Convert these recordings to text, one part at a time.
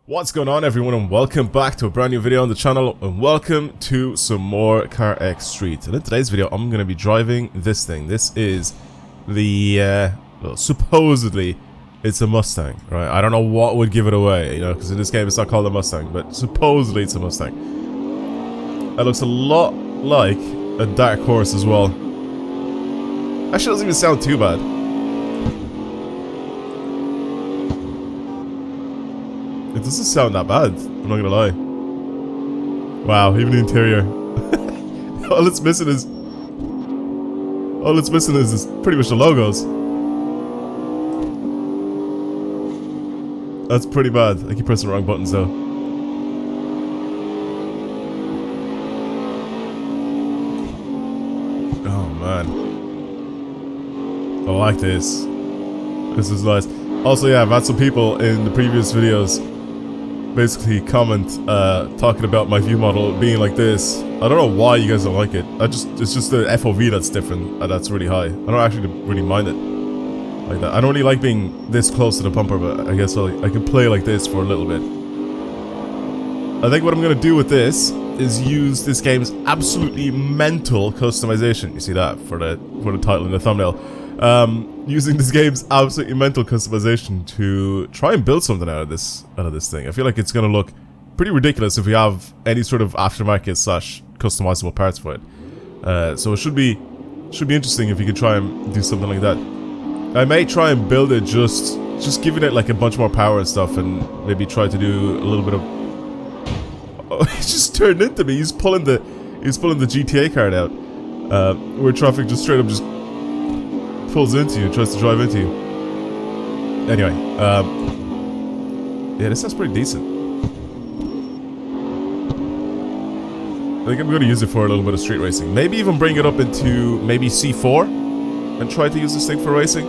What's going on, everyone, and welcome back to a brand new video on the channel, and welcome to some more Carx Street. And in today's video I'm going to be driving this thing. This is the well, supposedly it's a Mustang, right? I don't know what would give it away, you know, because in this game it's not called a Mustang, but supposedly it's a Mustang. That looks a lot like a dark horse as well. Actually, doesn't even sound too bad. It doesn't sound that bad, I'm not gonna lie. Wow, even the interior. all it's missing is pretty much the logos. That's pretty bad. I keep pressing the wrong buttons though. Oh man. I like this. This is nice. Also, yeah, I've had some people in the previous videos basically comment talking about my view model being like this. I don't know why you guys don't like it. It's just the FOV that's different and that's really high. I don't actually really mind it like that. I don't really like being this close to the bumper, but I guess I can play like this for a little bit. I think what I'm gonna do with this is use this game's absolutely mental customization. You see that for the title and the thumbnail. Using this game's absolutely mental customization to try and build something out of this thing. I feel like it's gonna look pretty ridiculous if we have any sort of aftermarket slash customizable parts for it. So it should be interesting if you could try and do something like that. I may try and build it just giving it like a bunch more power and stuff, and maybe try to do a little bit of. Oh, he just turned into me. He's pulling the GTA card out, where traffic just straight up just pulls into you, tries to drive into you. Anyway, yeah, this sounds pretty decent. I think I'm going to use it for a little bit of street racing. Maybe even bring it up into maybe C4 and try to use this thing for racing.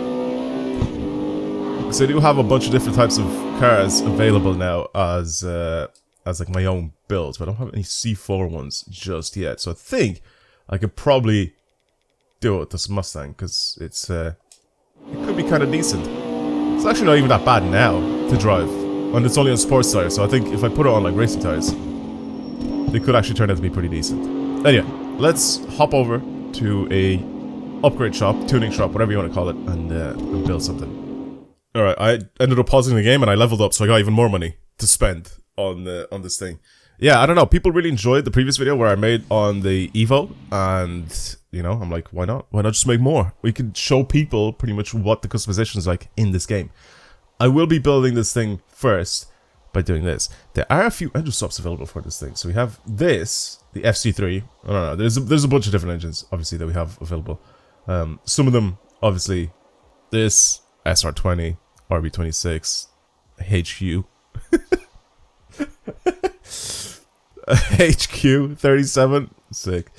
Because I do have a bunch of different types of cars available now as like my own builds, but I don't have any C4 ones just yet. So I think I could probably do it with this Mustang, because it could be kind of decent. It's actually not even that bad now to drive, and it's only on sports tires, so I think if I put it on like racing tires, it could actually turn out to be pretty decent. Anyway, let's hop over to a upgrade shop, tuning shop, whatever you want to call it, and build something. Alright, I ended up pausing the game and I leveled up, so I got even more money to spend on this thing. Yeah, I don't know, people really enjoyed the previous video where I made on the Evo, and you know, I'm like, why not? Why not just make more? We could show people pretty much what the customization is like in this game. I will be building this thing first by doing this. There are a few engine swaps available for this thing. So we have this, the FC3. I don't know, there's a bunch of different engines, obviously, that we have available. Some of them, obviously, this, SR20, RB26, HQ. HQ37, sick.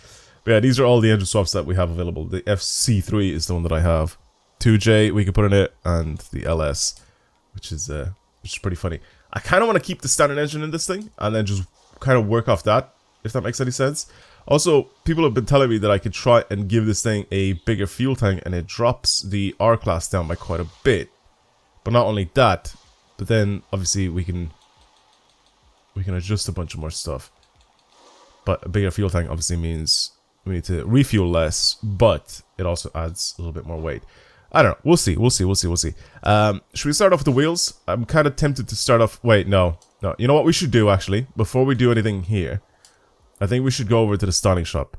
But yeah, these are all the engine swaps that we have available. The FC3 is the one that I have. 2J we can put in it, and the LS, which is pretty funny. I kind of want to keep the standard engine in this thing, and then just kind of work off that, if that makes any sense. Also, people have been telling me that I could try and give this thing a bigger fuel tank, and it drops the R class down by quite a bit. But not only that, but then obviously we can adjust a bunch of more stuff. But a bigger fuel tank obviously means we need to refuel less, but it also adds a little bit more weight. I don't know. We'll see. Should we start off with the wheels? I'm kind of tempted to start off. Wait, no. You know what we should do, actually? Before we do anything here, I think we should go over to the styling shop.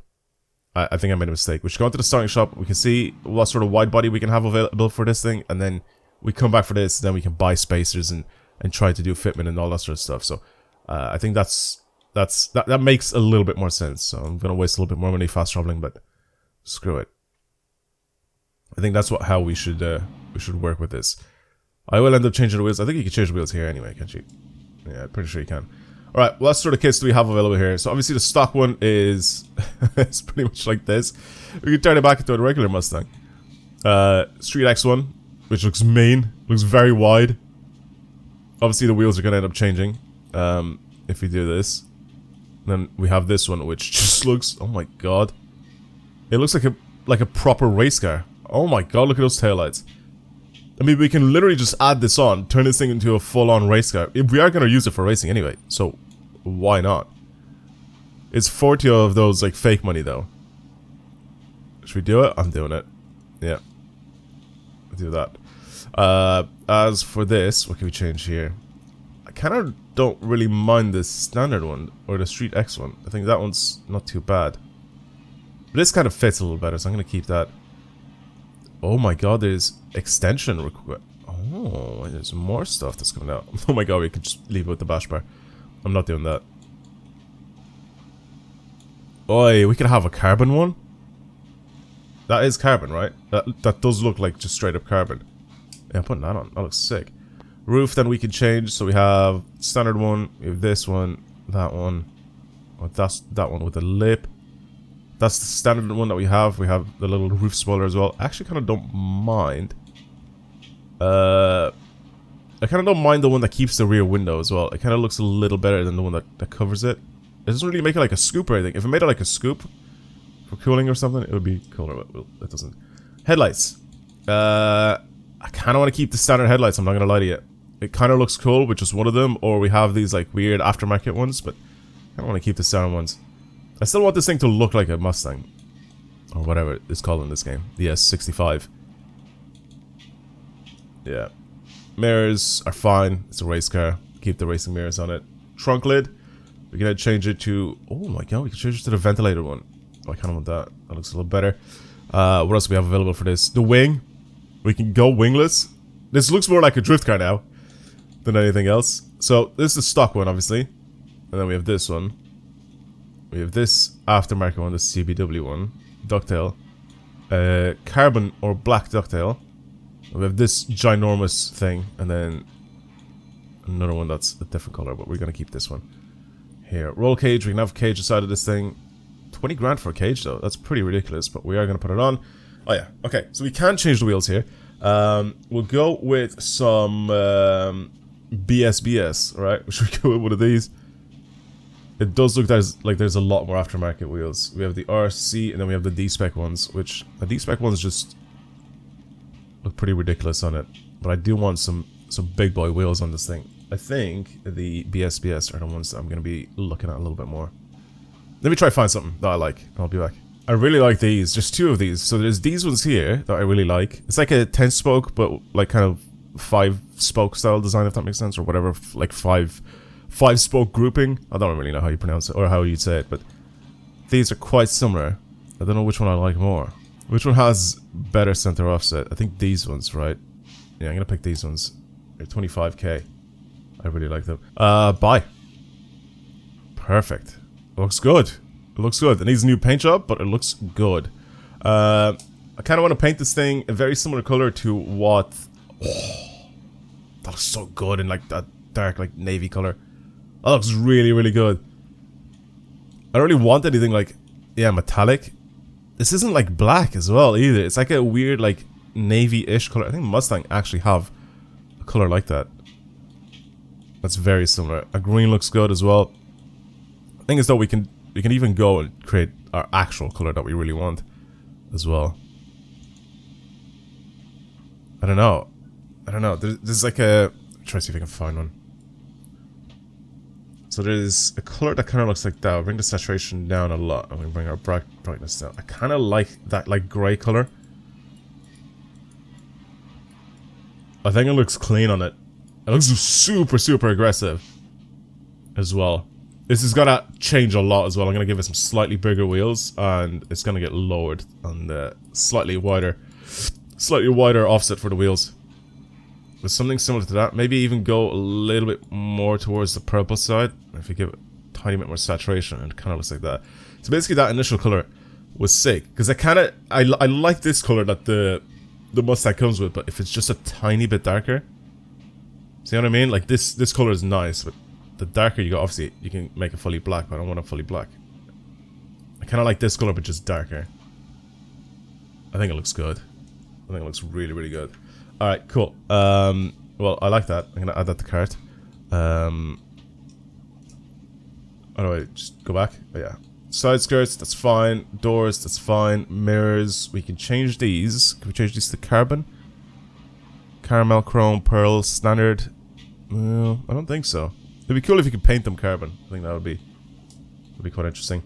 I think I made a mistake. We should go into the styling shop. We can see what sort of wide body we can have available for this thing, and then we come back for this, then we can buy spacers and try to do fitment and all that sort of stuff. So I think that makes a little bit more sense. So I'm gonna waste a little bit more money fast traveling, but screw it. I think that's how we should work with this. I will end up changing the wheels. I think you can change the wheels here anyway, can't you? Yeah, I'm pretty sure you can. Alright, what sort of kits do we have available here? So obviously the stock one is it's pretty much like this. We can turn it back into a regular Mustang. Street X one, which looks mean, looks very wide. Obviously the wheels are gonna end up changing if we do this. Then we have this one, which just looks, oh my god, it looks like a proper race car. Oh my god, look at those taillights. I mean, we can literally just add this on, turn this thing into a full-on race car. We are going to use it for racing anyway, so why not? It's 40 of those, like, fake money, though. Should we do it? I'm doing it. Yeah. Do that. As for this, what can we change here? I kind of don't really mind the standard one, or the Street X one. I think that one's not too bad. But this kind of fits a little better, so I'm going to keep that. Oh my god, there's extension request. Oh, there's more stuff that's coming out. Oh my god, we could just leave it with the bash bar. I'm not doing that. Oi, we could have a carbon one? That is carbon, right? That does look like just straight up carbon. Yeah, I'm putting that on. That looks sick. Roof, then we can change. So we have standard one. We have this one. That one. Oh, that's that one with the lip. That's the standard one that we have. We have the little roof spoiler as well. I actually kind of don't mind. I kind of don't mind the one that keeps the rear window as well. It kind of looks a little better than the one that covers it. It doesn't really make it like a scoop or anything. If it made it like a scoop for cooling or something, it would be cooler, but it doesn't. Headlights. I kind of want to keep the standard headlights, I'm not going to lie to you. It kind of looks cool with just one of them, or we have these like weird aftermarket ones, but I don't want to keep the standard ones. I still want this thing to look like a Mustang. Or whatever it's called in this game. The S65. Yeah. Mirrors are fine. It's a race car. Keep the racing mirrors on it. Trunk lid. We can change it to... Oh my god, we can change it to the ventilator one. Oh, I kind of want that. That looks a little better. What else do we have available for this? The wing. We can go wingless. This looks more like a drift car now than anything else. So, this is the stock one, obviously. And then we have this one. We have this aftermarket one, the CBW one. Ducktail. Carbon or black ducktail. We have this ginormous thing. And then another one that's a different color, but we're going to keep this one. Here. Roll cage. We can have a cage inside of this thing. 20 grand for a cage, though. That's pretty ridiculous, but we are going to put it on. Oh, yeah. Okay, so we can change the wheels here. We'll go with some BSBS, right? Should we go with one of these? It does look like there's a lot more aftermarket wheels. We have the RC, and then we have the D-Spec ones, which the D-Spec ones just look pretty ridiculous on it. But I do want some big boy wheels on this thing. I think the BSBS are the ones that I'm going to be looking at a little bit more. Let me try to find something that I like. I'll be back. I really like these. Just two of these. So there's these ones here that I really like. It's like a 10-spoke, but like kind of 5-spoke style design, if that makes sense, or whatever. Like 5-spoke grouping. I don't really know how you pronounce it or how you'd say it, but these are quite similar. I don't know which one I like more. Which one has better center offset? I think these ones, right? Yeah, I'm gonna pick these ones. They're 25k. I really like them. Buy. Perfect. Looks good. It looks good. It needs a new paint job, but it looks good. I kind of want to paint this thing a very similar color to what... Oh, that looks so good in like that dark like navy color. That looks really, really good. I don't really want anything like... Yeah, metallic. This isn't like black as well either. It's like a weird like navy-ish color. I think Mustang actually have a color like that. That's very similar. A green looks good as well. The thing is though, we can even go and create our actual color that we really want as well. I don't know. There's like a... Try to see if I can find one. So there's a color that kind of looks like that. I'll bring the saturation down a lot. I'm going to bring our brightness down. I kind of like that like grey color. I think it looks clean on it. It looks super, super aggressive as well. This is gonna change a lot as well. I'm gonna give it some slightly bigger wheels, and it's gonna get lowered on the slightly wider offset for the wheels. With something similar to that, maybe even go a little bit more towards the purple side. If you give it a tiny bit more saturation, it kind of looks like that. So basically, that initial color was sick because I like this color that the Mustang comes with, but if it's just a tiny bit darker, see what I mean? Like this color is nice, but the darker you go, obviously you can make it fully black, but I don't want it fully black. I kind of like this color, but just darker. I think it looks good. I think it looks really, really good. Alright, cool. Well, I like that. I'm gonna add that to cart. How do I just go back? Oh, yeah. Side skirts, that's fine. Doors, that's fine. Mirrors, we can change these. Can we change these to carbon? Caramel, chrome, pearl, standard. No, I don't think so. It'd be cool if you could paint them carbon. I think that would be quite interesting.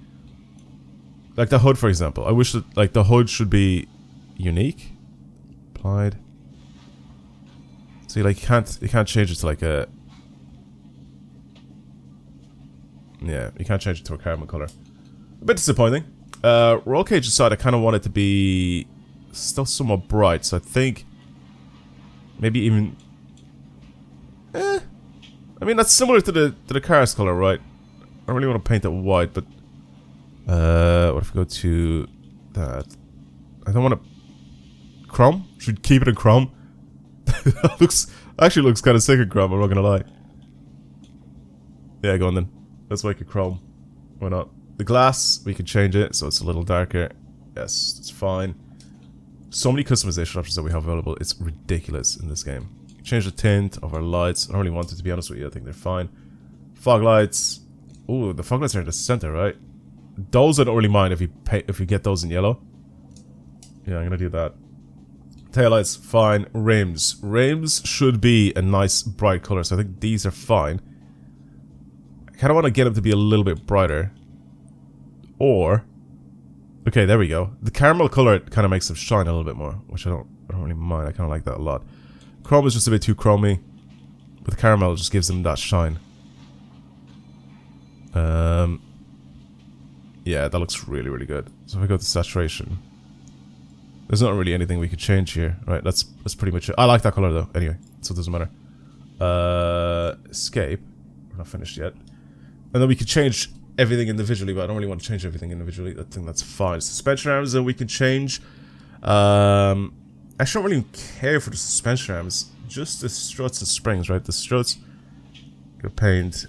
Like the hood, for example. I wish that like the hood should be unique. Applied. See, like you can't change it to like a. Yeah, you can't change it to a caramel color. A bit disappointing. Roll cage aside, I kind of want it to be still somewhat bright, so I think maybe even. I mean that's similar to the Carx color, right? I really want to paint it white, but what if we go to that? I don't want to chrome. Should we keep it in chrome? Actually looks kind of sick in chrome. I'm not gonna lie. Yeah, go on then. Let's make it chrome. Why not? The glass, we can change it so it's a little darker. Yes, it's fine. So many customization options that we have available. It's ridiculous in this game. Change the tint of our lights. I don't really want it, to be honest with you. I think they're fine. Fog lights. Ooh, the fog lights are in the center, right? Those I don't really mind if you get those in yellow. Yeah, I'm gonna do that. Taillights, fine. Rims. Rims should be a nice bright color, so I think these are fine. I kind of want to get them to be a little bit brighter. Or, okay, there we go. The caramel color kind of makes them shine a little bit more, which I don't really mind. I kind of like that a lot. Chrome is just a bit too chromy, but the caramel just gives them that shine. Yeah, that looks really, really good. So if we go to saturation, there's not really anything we could change here, right? That's pretty much it. I like that color though. Anyway, so it doesn't matter. Escape. We're not finished yet. And then we could change everything individually, but I don't really want to change everything individually. I think that's fine. Suspension arms, then we can change. I don't really care for the suspension arms. Just the struts and springs, right? The struts, you paint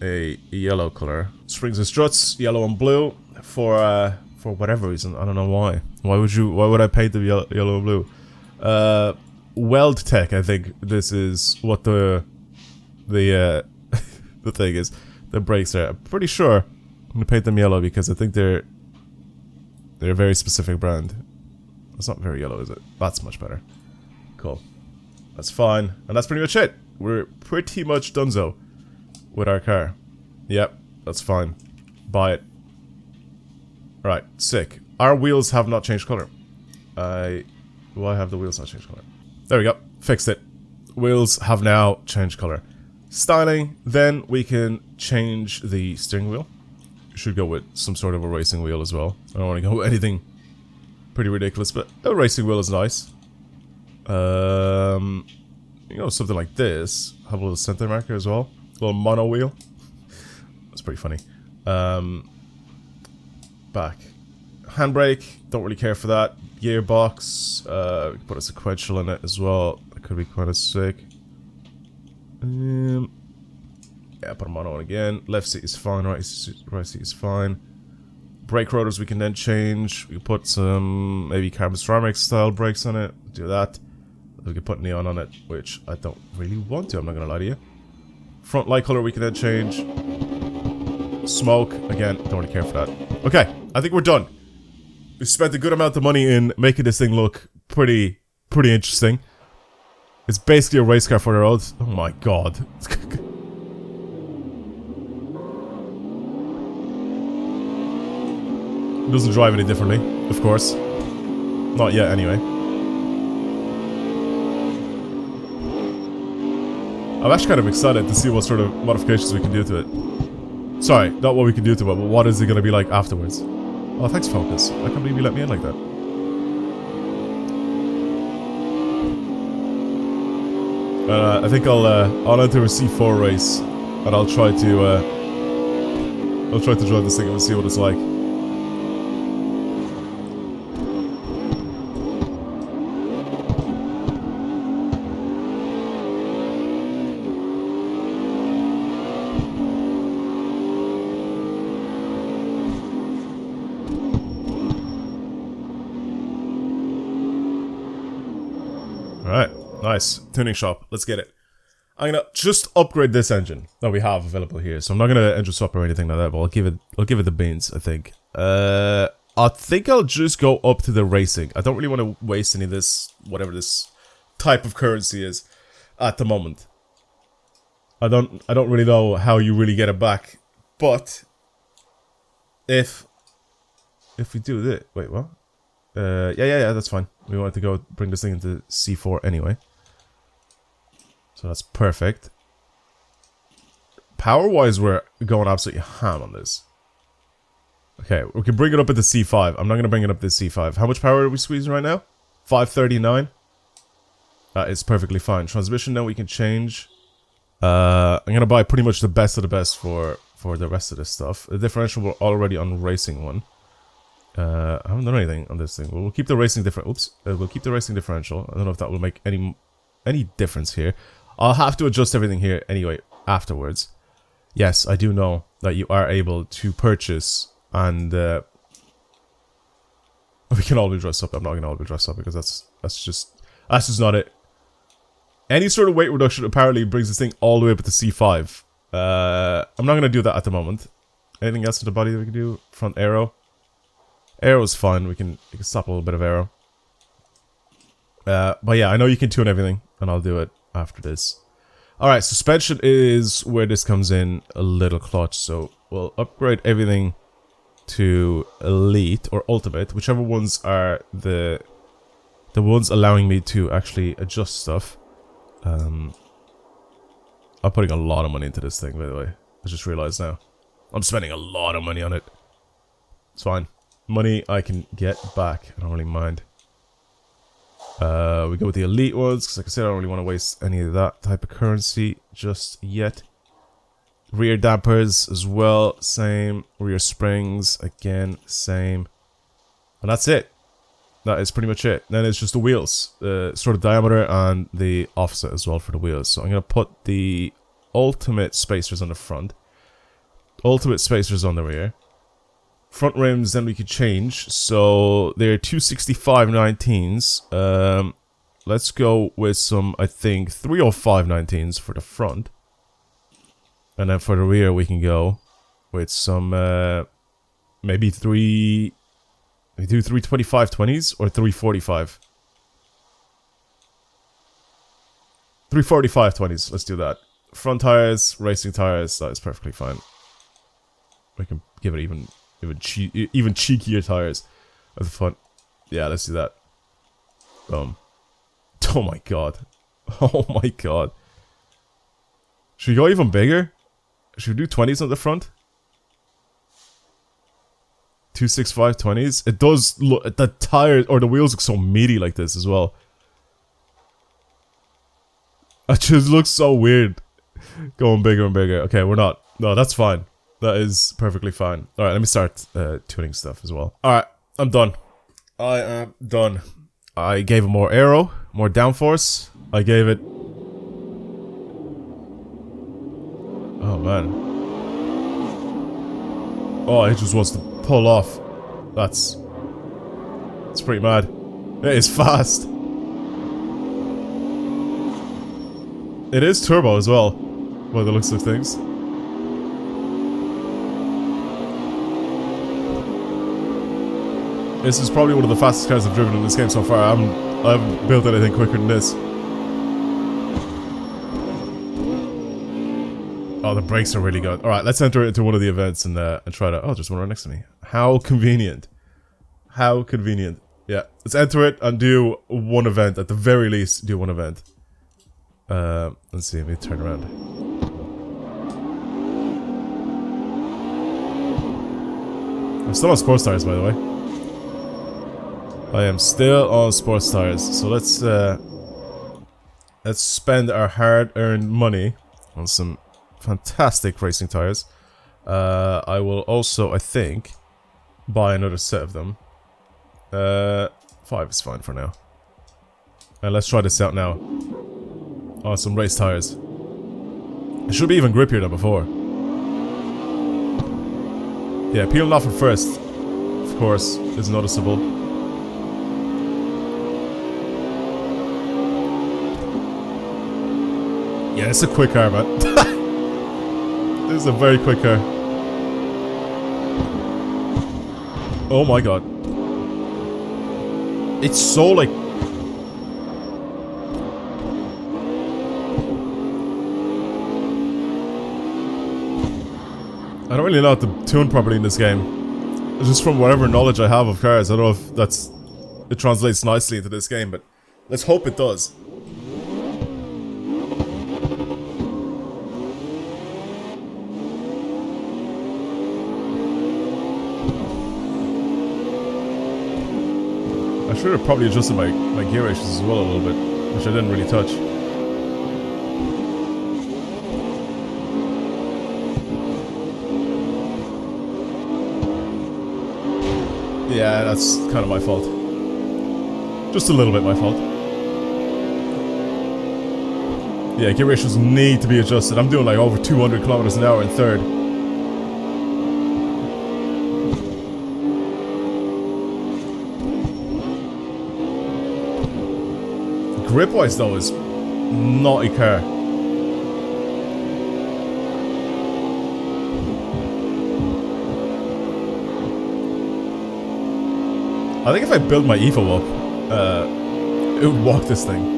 a yellow color. Springs and struts, yellow and blue for whatever reason. I don't know why. Why would I paint them yellow and blue? Weld tech. I think this is what the the thing is. The brakes are. I'm pretty sure I'm gonna paint them yellow because I think they're a very specific brand. It's not very yellow, is it? That's much better. Cool. That's fine. And that's pretty much it. We're pretty much donezo with our car. Yep, that's fine. Buy it. Right, sick. Our wheels have not changed color. Why have the wheels not changed color? There we go. Fixed it. Wheels have now changed color. Styling, then we can change the steering wheel. Should go with some sort of a racing wheel as well. I don't want to go with anything pretty ridiculous, but a racing wheel is nice. You know, something like this. Have a little center marker as well. A little mono wheel. That's pretty funny. Back. Handbrake, don't really care for that. Gearbox, we can put a sequential in it as well. That could be kind of sick. Yeah, put a mono on again. Left seat is fine, right seat is fine. Brake rotors we can then change. We can put some maybe carbon ceramic style brakes on it. Do that. We can put neon on it, which I don't really want to, I'm not gonna lie to you. Front light color we can then change. Smoke, again, don't really care for that. Okay, I think we're done. We spent a good amount of money in making this thing look pretty interesting. It's basically a race car for the road. Oh my god. It doesn't drive any differently, of course. Not yet, anyway. I'm actually kind of excited to see what sort of modifications we can do to it. Sorry, not what we can do to it, but what is it going to be like afterwards. Oh, thanks, Focus. I can't believe you let me in like that. I think I'll enter a C4 race, and I'll try to drive this thing and see what it's like. Alright, nice. Tuning shop, let's get it. I'm gonna just upgrade this engine that we have available here. So I'm not gonna engine swap or anything like that, but I'll give it the beans, I think. I think I'll just go up to the racing. I don't really want to waste any of this, whatever this type of currency is at the moment. I don't really know how you really get it back, but if we do this, wait, what? Yeah, that's fine. We want to go bring this thing into C4 anyway, so that's perfect. Power-wise, we're going absolutely ham on this. Okay, we can bring it up into C5. I'm not going to bring it up to C5. How much power are we squeezing right now? 539. That is perfectly fine. Transmission now we can change. I'm going to buy pretty much the best of the best for the rest of this stuff. The differential we're already on racing one. I haven't done anything on this thing. We'll keep the racing we'll keep the racing differential. I don't know if that will make any difference here. I'll have to adjust everything here anyway afterwards. Yes, I do know that you are able to purchase, and we can all be dressed up. I'm not gonna all be dressed up because that's just not it. Any sort of weight reduction apparently brings this thing all the way up to C5. I'm not gonna do that at the moment. Anything else with the body that we can do? Front aero. Aero's fine. We can stop a little bit of aero. But yeah, I know you can tune everything, and I'll do it after this. Alright, suspension is where this comes in a little clutch, so we'll upgrade everything to Elite or Ultimate, whichever ones are the ones allowing me to actually adjust stuff. I'm putting a lot of money into this thing, by the way. I just realized now. I'm spending a lot of money on it. It's fine. Money I can get back. I don't really mind. We go with the elite ones, because like I said, I don't really want to waste any of that type of currency just yet. Rear dampers as well, same. Rear springs, again, same. And that's it. That is pretty much it. Then it's just the wheels. Sort of diameter and the offset as well for the wheels. So I'm going to put the ultimate spacers on the front. Ultimate spacers on the rear. Front rims, then we could change. So they're 265/19s. Let's go with some, I think, 305/19s for the front. And then for the rear, we can go with some, maybe we do 325/20s or 345. 345/20s. Let's do that. Front tires, racing tires. That is perfectly fine. We can give it even cheekier tires at the front. Yeah, let's do that. Oh my god. Oh my god. Should we go even bigger? Should we do 20s on the front? 265/20s. It does look, the tires or the wheels look so meaty like this as well. It just looks so weird going bigger and bigger. Okay, we're not. No, that's fine. That is perfectly fine. Alright, let me start tuning stuff as well. Alright, I'm done. I am done. I gave it more aero, more downforce. I gave it... Oh, man. Oh, it just wants to pull off. That's pretty mad. It is fast. It is turbo as well, by the looks of things. This is probably one of the fastest cars I've driven in this game so far. I haven't built anything quicker than this. Oh, the brakes are really good. Alright, let's enter it into one of the events and try to... Oh, there's one right next to me. How convenient. How convenient. Yeah, let's enter it and do one event. At the very least, do one event. Let's see, let me turn around. I'm still on sports tires, by the way. I am still on sports tires, so let's spend our hard-earned money on some fantastic racing tires. I will also, I think, buy another set of them. 5 is fine for now. And let's try this out now. On some race tires. It should be even grippier than before. Yeah, peeling off at first, of course, is noticeable. Yeah, it's a quick car, man. This is a very quick car. Oh my god. It's so like... I don't really know how to tune properly in this game. Just from whatever knowledge I have of cars, I don't know if it translates nicely into this game, but let's hope it does. I should have probably adjusted my gear ratios as well a little bit, which I didn't really touch. Yeah, that's kind of my fault. Just a little bit my fault. Yeah, gear ratios need to be adjusted. I'm doing like over 200 kilometers an hour in third. Grip-wise though is naughty car. I think if I build my Evo up, it would walk this thing.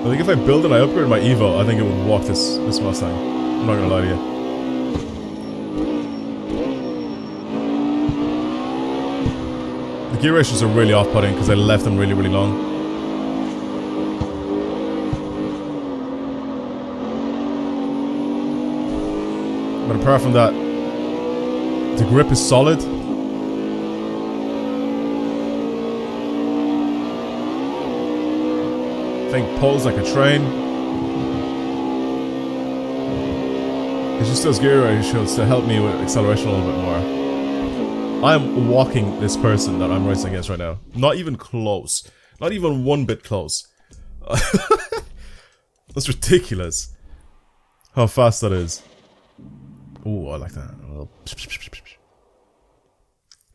I think if I build and I upgrade my Evo, I think it would walk this Mustang. I'm not gonna lie to you. The gear ratios are really off-putting because I left them really, really long. But apart from that, the grip is solid. Thing pulls like a train. It's just those gear ratios to help me with acceleration a little bit more. I am walking this person that I'm racing against right now. Not even close. Not even one bit close. That's ridiculous. How fast that is. Ooh, I like that.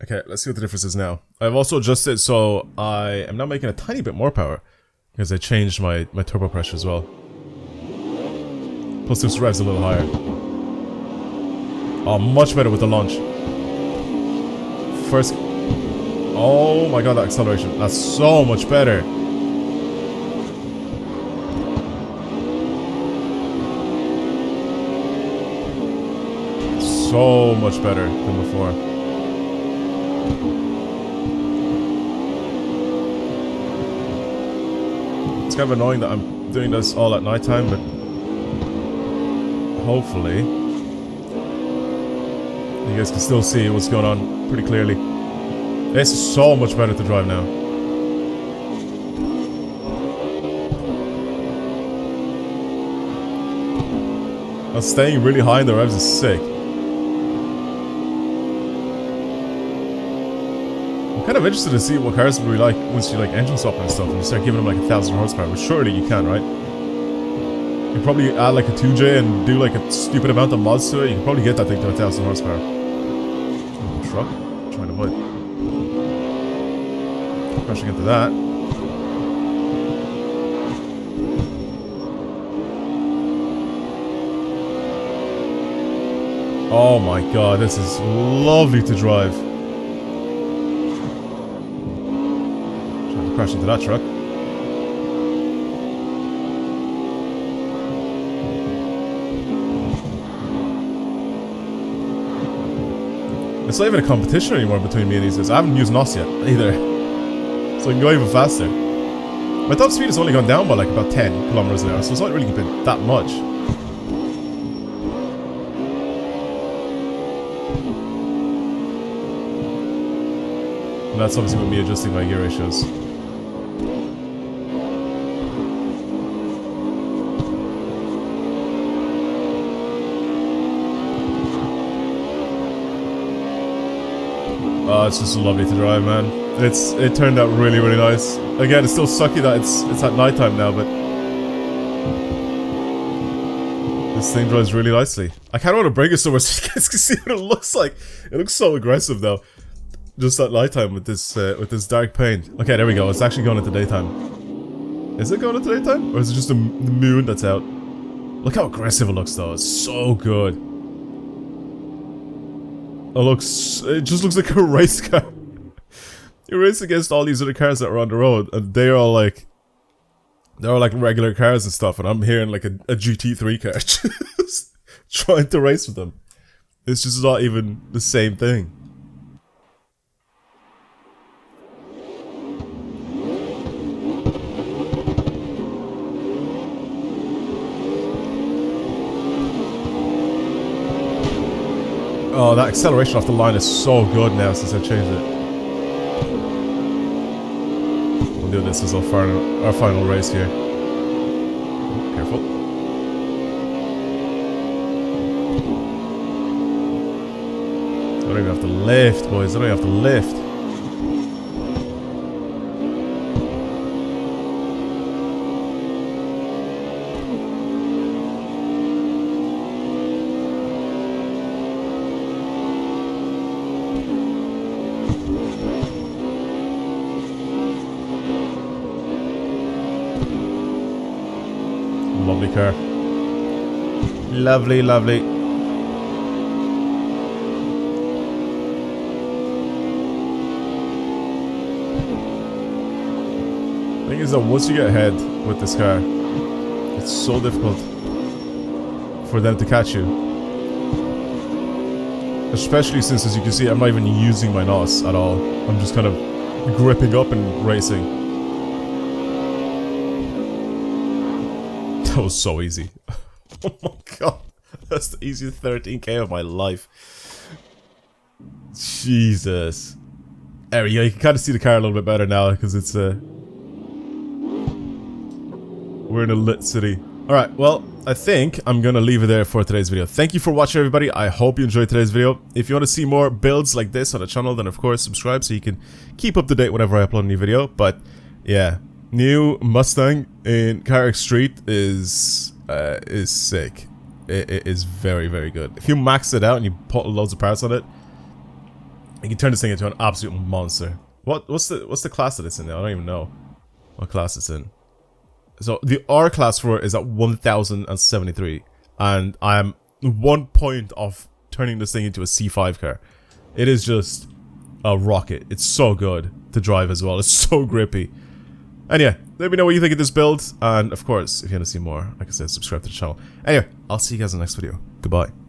Okay, let's see what the difference is now. I've also adjusted so I am now making a tiny bit more power because I changed my turbo pressure as well. Plus this revs a little higher. Oh, much better with the launch. First... Oh my god, that acceleration. That's so much better. So much better than before. It's kind of annoying that I'm doing this all at night time, but hopefully you guys can still see what's going on pretty clearly. This is so much better to drive now. And staying really high in the revs is sick. I'm kind of interested to see what cars will be like once you like engine swap and stuff and you start giving them like 1,000 horsepower, which surely you can, right? You probably add like a 2J and do like a stupid amount of mods to it, you can probably get that thing to 1,000 horsepower. Oh, truck? I'm trying to avoid. Crashing into that. Oh my god, this is lovely to drive. Trying to crash into that truck. It's not even a competition anymore between me and these guys. I haven't used NOS yet, either. So I can go even faster. My top speed has only gone down by like about 10 kilometers an hour, so it's not really been that much. And that's obviously with me adjusting my gear ratios. Oh, it's just lovely to drive, man. It turned out really, really nice. Again, it's still sucky that it's at nighttime now, but this thing drives really nicely. I kind of want to bring it somewhere so you guys can see what it looks like. It looks so aggressive though. Just at nighttime with this dark paint. Okay, there we go. It's actually going into daytime. Is it going into daytime? Or is it just the moon that's out? Look how aggressive it looks though. It's so good. It just looks like a race car. You race against all these other cars that are on the road, and they're all like They're all like regular cars and stuff, and I'm hearing like a GT3 car just trying to race with them. It's just not even the same thing. Oh, that acceleration off the line is so good now since I changed it. We'll do this as our final race here. Careful. I don't even have to lift, boys. I don't even have to lift. Lovely car. Lovely, lovely. The thing is that once you get ahead with this car, it's so difficult for them to catch you. Especially since, as you can see, I'm not even using my NOS at all. I'm just kind of gripping up and racing. That was so easy. Oh my god. That's the easiest 13k of my life. Jesus. There we go. You can kind of see the car a little bit better now because it's we're in a lit city. Alright, well, I think I'm gonna leave it there for today's video. Thank you for watching, everybody. I hope you enjoyed today's video. If you want to see more builds like this on the channel, then of course subscribe so you can keep up to date whenever I upload a new video. But yeah, new Mustang in Carx Street is sick. It is very, very good. If you max it out and you put loads of parts on it, you can turn this thing into an absolute monster. What's the class that it's in now? I don't even know what class it's in. So the R class for it is at 1073, and I am 1 point off turning this thing into a C5 car. It is just a rocket. It's so good to drive as well. It's so grippy. And yeah, let me know what you think of this build, and of course, if you want to see more, like I said, subscribe to the channel. Anyway, I'll see you guys in the next video. Goodbye.